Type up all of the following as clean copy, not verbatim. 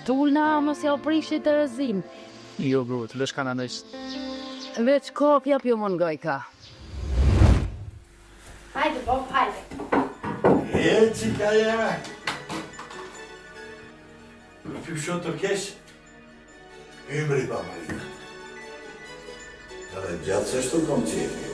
tulna mos ja u prishi të rëzim. Jo, gruët, lësh kanë anëjës. Veç kopja pjo mungoj ka. Hajde, Bob, hajde. Qika jeme. Për shumë të kesh, ymri pa Marina. Edhe gjatë se shtu kom qefi.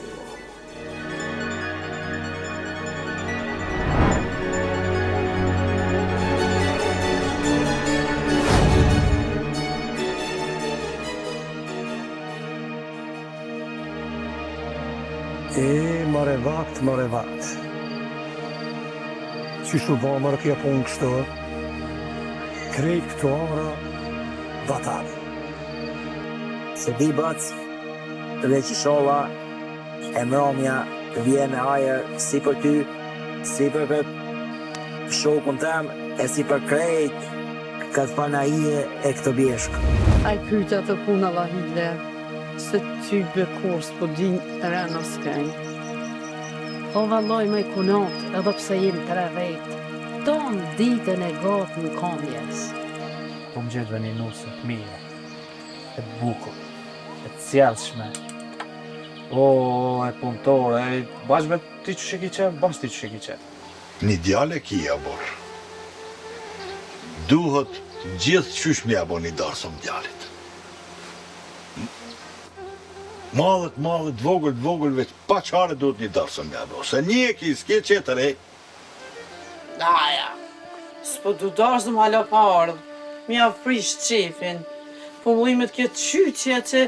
More vakt. Qyshu ba mërë kja punë kështu, krejt këto amra, batalë. Se di bac, dhe që shola, e mramja vje me ajer si për ty, si për shokun tem, e si për krejt, këtë panajie e këtë bjeshkë. Aj pyta të puna la Hitler, se ty bekos po din rena s'krejnë. Po valloj me i kunot, edhe pse jem të revejt, tonë ditën e gatë në kamjes. Po më gjetë një nusë të mire, e bukur, e cjellshme. O, e punëtore, e bashkë me ti që shiki qef, bashkë ti që shiki qef. Një djale kia, borë. Duhet gjithë qysh mja bo një darsëm djalit. Malët, vogël, veç pa qare duhet një darsëm mja bo. Se një e ki, s'ke qetër e. Daja, s'po du darsëm hala pa ardhë. Mja frish qefin. Po mu imet këtë qyqja që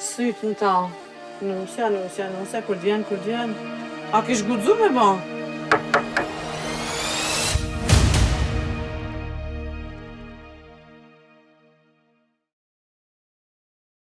sytë në ta. Nusja, kur djen. A kish gudzu me ba?